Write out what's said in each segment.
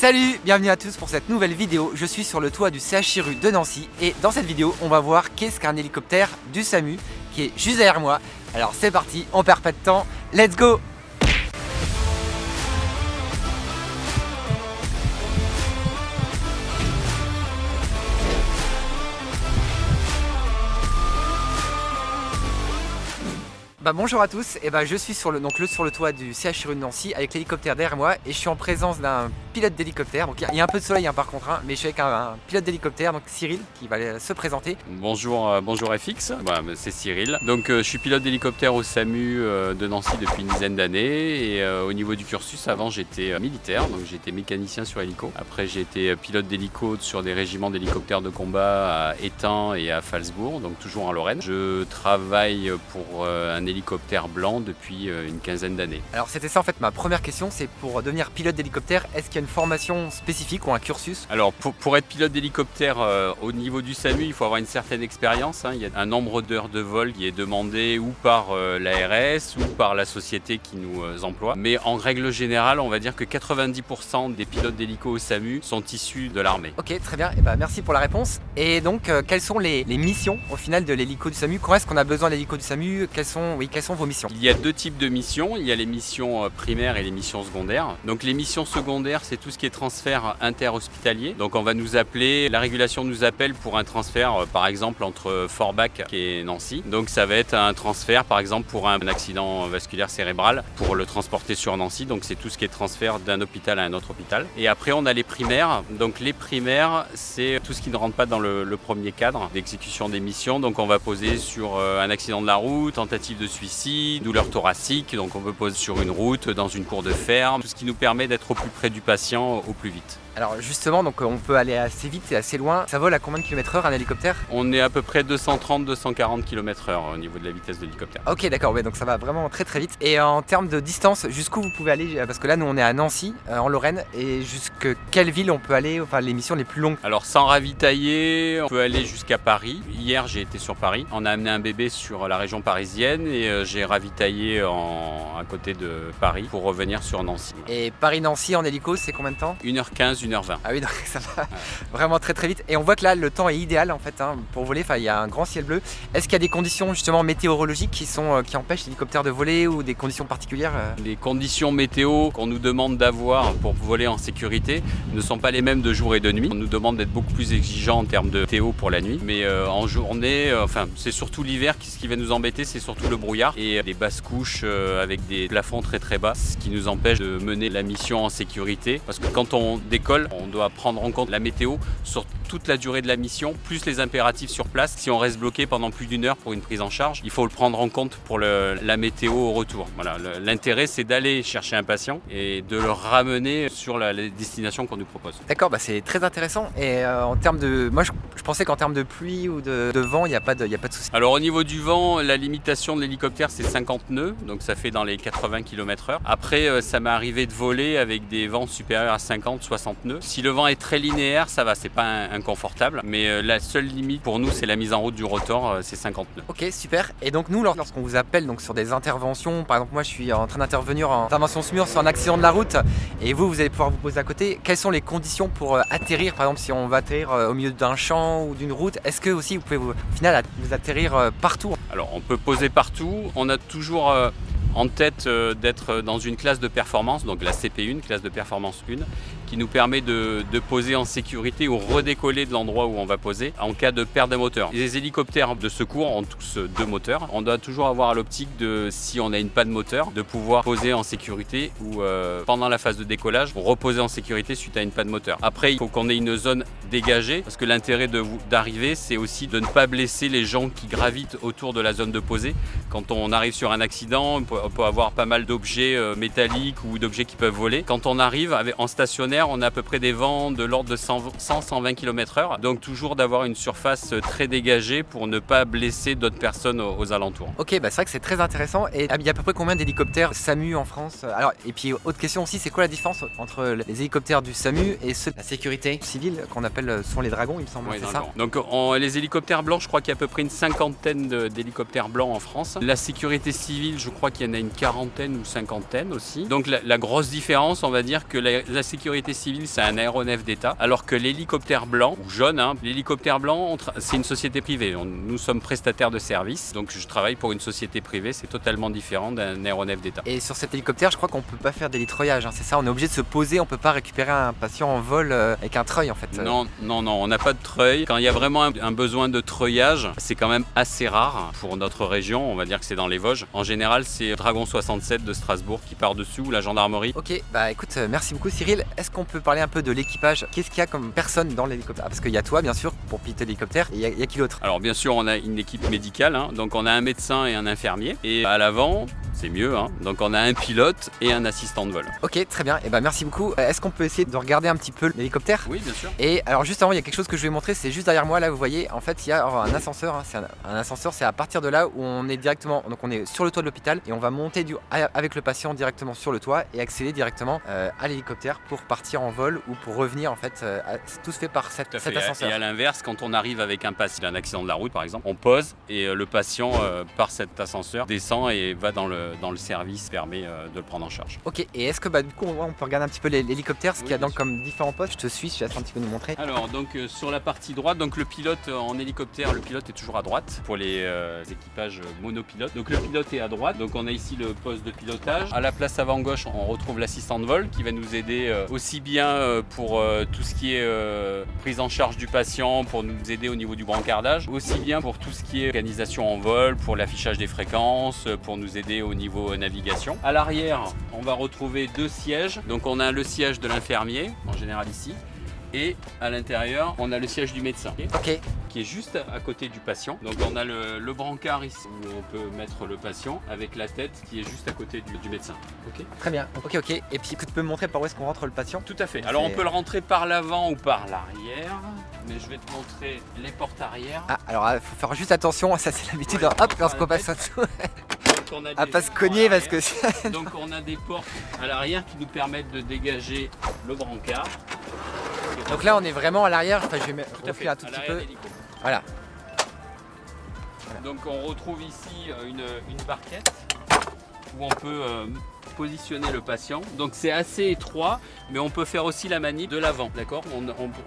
Salut, bienvenue à tous pour cette nouvelle vidéo. Je suis sur le toit du CHRU de Nancy et dans cette vidéo, on va voir qu'est-ce qu'un hélicoptère du SAMU qui est juste derrière moi. Alors c'est parti, on perd pas de temps, let's go! Bonjour à tous, je suis sur le toit du CHRU de Nancy avec l'hélicoptère derrière moi et je suis en présence d'un pilote d'hélicoptère. Donc il y a un peu de soleil par contre, mais je suis avec un pilote d'hélicoptère, donc Cyril, qui va se présenter. Bonjour FX, c'est Cyril. Donc je suis pilote d'hélicoptère au SAMU de Nancy depuis une dizaine d'années et au niveau du cursus, avant j'étais militaire, donc j'étais mécanicien sur hélico. Après j'ai été pilote d'hélico sur des régiments d'hélicoptères de combat à Étain et à Phalsbourg, donc toujours en Lorraine. Je travaille pour un hélicoptère blanc depuis une quinzaine d'années. Alors c'était ça en fait ma première question, c'est pour devenir pilote d'hélicoptère, est-ce qu'il y a une formation spécifique ou un cursus? Alors pour être pilote d'hélicoptère au niveau du SAMU, il faut avoir une certaine expérience. Il y a un nombre d'heures de vol qui est demandé ou par l'ARS ou par la société qui nous emploie. Mais en règle générale, on va dire que 90% des pilotes d'hélico au SAMU sont issus de l'armée. Ok, très bien, merci pour la réponse. Et donc quelles sont les missions au final de l'hélico du SAMU? Quand est-ce qu'on a besoin de l'hélico du SAMU? Quelles sont vos missions? Il y a deux types de missions, il y a les missions primaires et les missions secondaires. Donc les missions secondaires, c'est tout ce qui est transfert interhospitalier. Donc on va nous appeler, la régulation nous appelle pour un transfert par exemple entre Forbach et Nancy. Donc ça va être un transfert par exemple pour un accident vasculaire cérébral pour le transporter sur Nancy. Donc c'est tout ce qui est transfert d'un hôpital à un autre hôpital. Et après on a les primaires. Donc les primaires, c'est tout ce qui ne rentre pas dans le premier cadre d'exécution des missions. Donc on va poser sur un accident de la route, tentative de suicide, douleur thoracique, donc on peut poser sur une route, dans une cour de ferme, tout ce qui nous permet d'être au plus près du patient au plus vite. Alors justement, donc on peut aller assez vite et assez loin. Ça vole à combien de km/h un hélicoptère? On est à peu près 230-240 km/h au niveau de la vitesse de l'hélicoptère. Ok, d'accord, donc ça va vraiment très très vite. Et en termes de distance, jusqu'où vous pouvez aller? Parce que là, nous on est à Nancy, en Lorraine, et jusqu'à quelle ville on peut aller, enfin les missions les plus longues? Alors sans ravitailler, on peut aller jusqu'à Paris. Hier, j'ai été sur Paris. On a amené un bébé sur la région parisienne et j'ai ravitaillé à côté de Paris pour revenir sur Nancy. Et Paris-Nancy en hélico, c'est combien de temps? 1h15, 1h20. Ah oui, donc ça va vraiment très très vite. Et on voit que là, le temps est idéal en fait pour voler. Enfin, il y a un grand ciel bleu. Est-ce qu'il y a des conditions justement météorologiques qui empêchent l'hélicoptère de voler ou des conditions particulières? Les conditions météo qu'on nous demande d'avoir pour voler en sécurité ne sont pas les mêmes de jour et de nuit. On nous demande d'être beaucoup plus exigeant en termes de météo pour la nuit. Mais en journée, c'est surtout l'hiver ce qui va nous embêter, c'est surtout le brouillard et des basses couches avec des plafonds très très bas, ce qui nous empêche de mener la mission en sécurité. Parce que quand on décolle, on doit prendre en compte la météo sur toute la durée de la mission, plus les impératifs sur place. Si on reste bloqué pendant plus d'une heure pour une prise en charge, il faut le prendre en compte pour la météo au retour. Voilà, l'intérêt c'est d'aller chercher un patient et de le ramener sur la destination qu'on nous propose. D'accord, c'est très intéressant. Et en termes de... Moi je pensais qu'en termes de pluie ou de vent, il n'y a pas de souci. Alors au niveau du vent, la limitation de l'hélicoptère c'est 50 nœuds, donc ça fait dans les 80 km/h. Après ça m'est arrivé de voler avec des vents supérieurs à 50-60 nœuds. Si le vent est très linéaire, ça va, c'est pas inconfortable, mais la seule limite pour nous c'est la mise en route du rotor, c'est 50 nœuds. Ok, super. Et donc nous, lorsqu'on vous appelle sur des interventions, par exemple moi je suis en train d'intervenir en intervention SMUR sur un accident de la route et vous allez pouvoir vous poser à côté, quelles sont les conditions pour atterrir? Par exemple si on va atterrir au milieu d'un champ ou d'une route, est-ce que aussi vous pouvez au final vous atterrir partout? Alors on peut poser partout, on a toujours en tête d'être dans une classe de performance, donc la CP1, classe de performance 1, qui nous permet de poser en sécurité ou redécoller de l'endroit où on va poser en cas de perte d'un moteur. Les hélicoptères de secours ont tous deux moteurs. On doit toujours avoir à l'optique de, si on a une panne moteur, de pouvoir poser en sécurité ou pendant la phase de décollage, reposer en sécurité suite à une panne moteur. Après, il faut qu'on ait une zone dégagée parce que l'intérêt d'arriver, c'est aussi de ne pas blesser les gens qui gravitent autour de la zone de posée. Quand on arrive sur un accident, on peut avoir pas mal d'objets métalliques ou d'objets qui peuvent voler. Quand on arrive en stationnaire, on a à peu près des vents de l'ordre de 100-120 km/h. Donc toujours d'avoir une surface très dégagée pour ne pas blesser d'autres personnes aux alentours. Ok, c'est vrai que c'est très intéressant. Et il y a à peu près combien d'hélicoptères SAMU en France? Alors, et puis autre question aussi, c'est quoi la différence entre les hélicoptères du SAMU et ceux de la sécurité civile qu'on appelle souvent les dragons, il me semble, oui, c'est ça? Donc les hélicoptères blancs, je crois qu'il y a à peu près une cinquantaine d'hélicoptères blancs en France. La sécurité civile, je crois qu'il y en a une quarantaine ou cinquantaine aussi. Donc la grosse différence, on va dire que la sécurité société civile, c'est un aéronef d'État, alors que l'hélicoptère blanc, ou jaune, hein, l'hélicoptère blanc, c'est une société privée. Nous sommes prestataires de services, donc je travaille pour une société privée, c'est totalement différent d'un aéronef d'État. Et sur cet hélicoptère, je crois qu'on peut pas faire d'hélitreuillage, hein, c'est ça? On est obligé de se poser, on peut pas récupérer un patient en vol avec un treuil en fait. Non, on n'a pas de treuil. Quand il y a vraiment un besoin de treuillage, c'est quand même assez rare pour notre région, on va dire que c'est dans les Vosges. En général, c'est Dragon 67 de Strasbourg qui part dessus, ou la gendarmerie. Ok, bah écoute, merci beaucoup Cyril. Est-ce qu'on peut parler un peu de l'équipage? Qu'est-ce qu'il y a comme personne dans l'hélicoptère? Parce qu'il y a toi bien sûr pour piloter l'hélicoptère, et il y a qui d'autre? Alors bien sûr, on a une équipe médicale, hein, donc on a un médecin et un infirmier. Et à l'avant, c'est mieux, hein, donc on a un pilote et un assistant de vol. Ok, très bien, et bah merci beaucoup. Est-ce qu'on peut essayer de regarder un petit peu l'hélicoptère? Oui, bien sûr. Et alors juste avant, il y a quelque chose que je vais montrer, c'est juste derrière moi, là vous voyez, en fait il y a un ascenseur, hein, un ascenseur, c'est à partir de là où on est directement, donc on est sur le toit de l'hôpital et on va monter avec le patient directement sur le toit et accéder directement à l'hélicoptère pour partir en vol ou pour revenir en fait, tout se fait par cet ascenseur. Et à l'inverse, quand on arrive avec un patient, il a un accident de la route par exemple, on pose et le patient par cet ascenseur descend et va dans le service, permet de le prendre en charge. Ok, et est-ce que du coup on peut regarder un petit peu l'hélicoptère, ce qu'il y a donc comme différents postes? Je te suis, je te laisse un petit peu nous montrer. Alors donc sur la partie droite, donc le pilote en hélicoptère, le pilote est toujours à droite pour les équipages monopilotes. Donc le pilote est à droite, donc on a ici le poste de pilotage. À la place avant gauche, on retrouve l'assistant de vol qui va nous aider aussi bien pour tout ce qui est prise en charge du patient, pour nous aider au niveau du brancardage, aussi bien pour tout ce qui est organisation en vol, pour l'affichage des fréquences, pour nous aider au niveau navigation. À l'arrière, on va retrouver deux sièges. Donc on a le siège de l'infirmier, en général ici, et à l'intérieur, on a le siège du médecin. Ok. Qui est juste à côté du patient. Donc on a le brancard ici où on peut mettre le patient avec la tête qui est juste à côté du médecin. Ok. Très bien. Ok. Et puis tu peux me montrer par où est-ce qu'on rentre le patient? Tout à fait. Alors on peut le rentrer par l'avant ou par l'arrière, mais je vais te montrer les portes arrière. Ah, alors il faut faire juste attention, ça c'est l'habitude, ouais, hop, lorsqu'on passe en dessous. À pas se cogner parce que... Donc on a des portes à l'arrière qui nous permettent de dégager le brancard. Donc là on est vraiment à l'arrière, enfin je vais reculer un tout petit peu. Voilà. Donc on retrouve ici une barquette où on peut positionner le patient. Donc c'est assez étroit, mais on peut faire aussi la manip de l'avant, d'accord?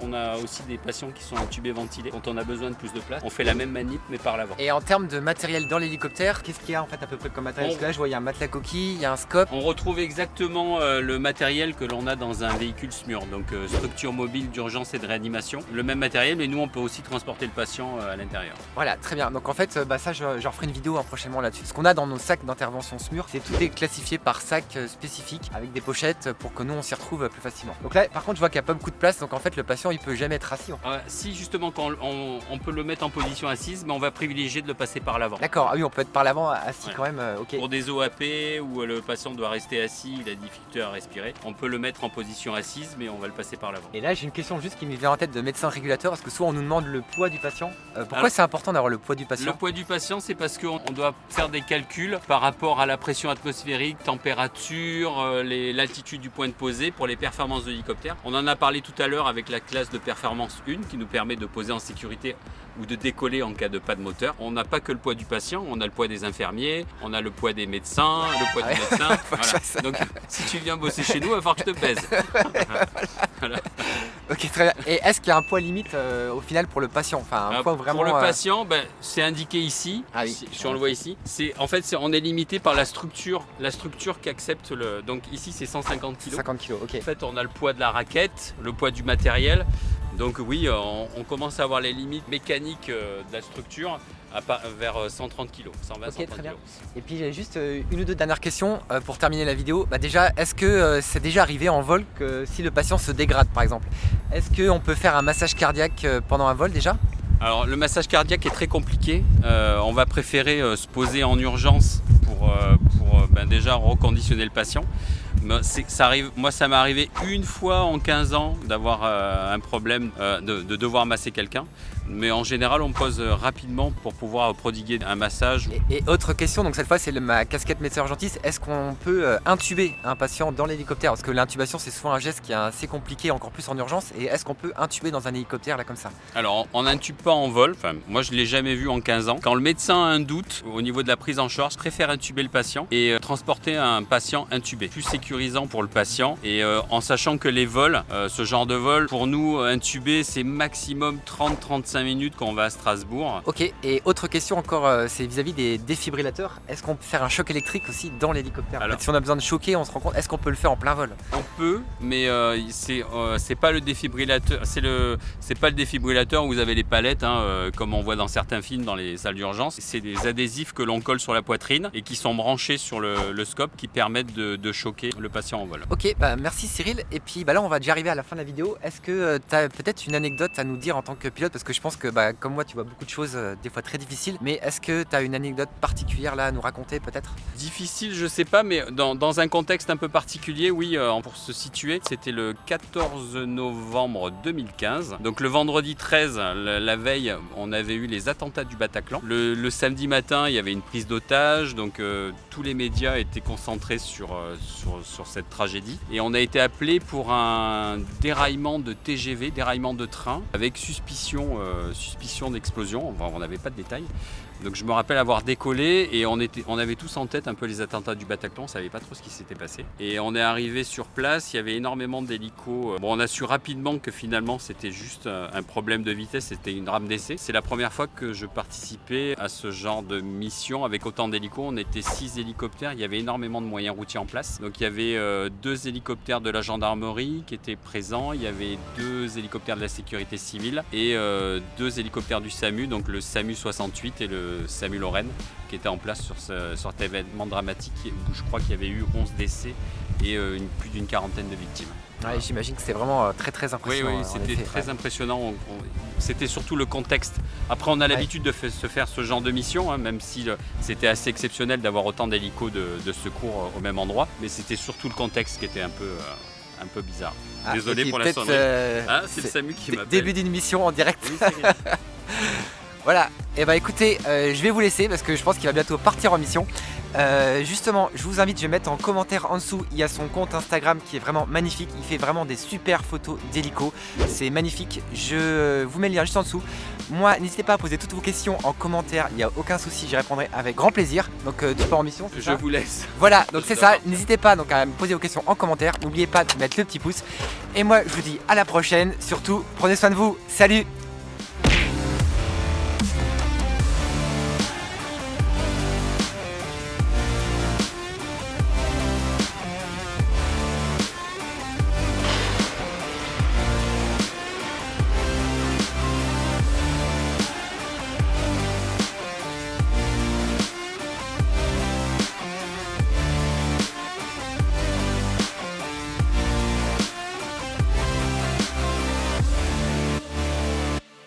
On a aussi des patients qui sont intubés ventilés. Quand on a besoin de plus de place, on fait la même manip mais par l'avant. Et en termes de matériel dans l'hélicoptère, qu'est-ce qu'il y a en fait à peu près comme matériel? Parce que là je vois il y a un matelas coquille, il y a un scope. On retrouve exactement le matériel que l'on a dans un véhicule SMUR, donc structure mobile d'urgence et de réanimation. Le même matériel, mais nous on peut aussi transporter le patient à l'intérieur. Voilà, très bien. Donc en fait, ça je referai une vidéo prochainement là-dessus. Ce qu'on a dans nos sacs d'intervention SMUR, c'est tout est classifié par sac spécifique avec des pochettes pour que nous on s'y retrouve plus facilement. Donc là par contre je vois qu'il n'y a pas beaucoup de place, donc en fait le patient il peut jamais être assis. Si justement quand on peut le mettre en position assise, mais on va privilégier de le passer par l'avant. D'accord, ah oui on peut être par l'avant assis, ouais. Quand même, ok. Pour des OAP où le patient doit rester assis, il a difficulté à respirer, on peut le mettre en position assise mais on va le passer par l'avant. Et là j'ai une question juste qui me vient en tête de médecin régulateur, parce que soit on nous demande le poids du patient, pourquoi c'est important d'avoir le poids du patient? Le poids du patient c'est parce qu'on doit faire des calculs par rapport à la pression atmosphérique, température, l'altitude du point de posée pour les performances de l'hélicoptère. On en a parlé tout à l'heure avec la classe de performance 1 qui nous permet de poser en sécurité ou de décoller en cas de pas de moteur. On n'a pas que le poids du patient, on a le poids des infirmiers, on a le poids des médecins, le poids du médecin. Voilà. Donc si tu viens bosser chez nous, il va falloir que je te pèse. Voilà. Ok, très bien. Et est-ce qu'il y a un poids limite au final pour le patient? Enfin, un poids vraiment... Pour le patient, c'est indiqué ici, si on le voit ici. On est limité par la structure qu'accepte le... Donc ici c'est 150 kg. 50 kg, ok. En fait on a le poids de la raquette, le poids du matériel. Donc oui, on commence à avoir les limites mécaniques de la structure vers 130 kg, 120, ok, 130 très bien. kg. Et puis j'ai juste une ou deux dernières questions pour terminer la vidéo. Déjà, est-ce que c'est déjà arrivé en vol que si le patient se dégrade par exemple, est-ce qu'on peut faire un massage cardiaque pendant un vol déjà? Alors le massage cardiaque est très compliqué. On va préférer se poser en urgence pour déjà reconditionner le patient. Moi ça m'est arrivé une fois en 15 ans d'avoir un problème, de devoir masser quelqu'un. Mais en général, on pose rapidement pour pouvoir prodiguer un massage. Et autre question, donc cette fois c'est ma casquette médecin urgentiste, est-ce qu'on peut intuber un patient dans l'hélicoptère? Parce que l'intubation c'est souvent un geste qui est assez compliqué, encore plus en urgence, et est-ce qu'on peut intuber dans un hélicoptère là comme ça? Alors on n'intube pas en vol, enfin moi je ne l'ai jamais vu en 15 ans. Quand le médecin a un doute au niveau de la prise en charge, je préfère intuber le patient et transporter un patient intubé. Plus sécurisant pour le patient et en sachant que les vols, ce genre de vol, pour nous intubé c'est maximum 30-35 minutes quand on va à Strasbourg. Ok, et autre question encore, c'est vis-à-vis des défibrillateurs, est-ce qu'on peut faire un choc électrique aussi dans l'hélicoptère? En fait, si on a besoin de choquer, on se rend compte, est-ce qu'on peut le faire en plein vol? On peut, mais c'est pas le défibrillateur, c'est pas le défibrillateur où vous avez les palettes, comme on voit dans certains films dans les salles d'urgence. C'est des adhésifs que l'on colle sur la poitrine et qui sont branchés sur le scope qui permettent de choquer le patient en vol. Ok, bah merci Cyril, et puis là on va déjà arriver à la fin de la vidéo. Est-ce que tu as peut-être une anecdote à nous dire en tant que pilote? Parce que je pense que comme moi tu vois beaucoup de choses des fois très difficiles, mais est-ce que tu as une anecdote particulière là à nous raconter peut-être? Difficile, je sais pas, mais dans un contexte un peu particulier, oui, pour se situer, c'était le 14 novembre 2015. Donc le vendredi 13, la veille, on avait eu les attentats du Bataclan. Le samedi matin, il y avait une prise d'otage, donc tous les médias étaient concentrés sur cette tragédie. Et on a été appelé pour un déraillement de TGV, déraillement de train, avec suspicion d'explosion. Enfin, on n'avait pas de détails. Donc je me rappelle avoir décollé et on avait tous en tête un peu les attentats du Bataclan, on ne savait pas trop ce qui s'était passé. Et on est arrivé sur place, il y avait énormément d'hélicos. Bon, on a su rapidement que finalement c'était juste un problème de vitesse, c'était une rame d'essai. C'est la première fois que je participais à ce genre de mission avec autant d'hélicos. On était 6 hélicoptères, il y avait énormément de moyens routiers en place. Donc il y avait 2 hélicoptères de la gendarmerie qui étaient présents, il y avait 2 hélicoptères de la sécurité civile et 2 hélicoptères du SAMU, donc le SAMU 68 et le SAMU Lorraine qui était en place sur cet événement dramatique où je crois qu'il y avait eu 11 décès et plus d'une quarantaine de victimes. Ouais, j'imagine que c'était vraiment très impressionnant. Oui, c'était très impressionnant. C'était surtout le contexte. Après, on a l'habitude de se faire ce genre de mission, même si c'était assez exceptionnel d'avoir autant d'hélicos de secours au même endroit. Mais c'était surtout le contexte qui était un peu bizarre. Désolé pour la sonnerie. C'est le SAMU qui m'appelle. Début d'une mission en direct. Oui, c'est Voilà, et écoutez, je vais vous laisser parce que je pense qu'il va bientôt partir en mission. Justement, je vous invite, je vais mettre en commentaire en dessous, il y a son compte Instagram qui est vraiment magnifique, il fait vraiment des super photos d'hélico, c'est magnifique, je vous mets le lien juste en dessous. Moi, n'hésitez pas à poser toutes vos questions en commentaire, il n'y a aucun souci, j'y répondrai avec grand plaisir. Donc tu pars en mission, c'est ça ? Je vous laisse. Voilà, donc c'est ça, n'hésitez pas donc à me poser vos questions en commentaire, n'oubliez pas de mettre le petit pouce. Et moi, je vous dis à la prochaine, surtout, prenez soin de vous, salut!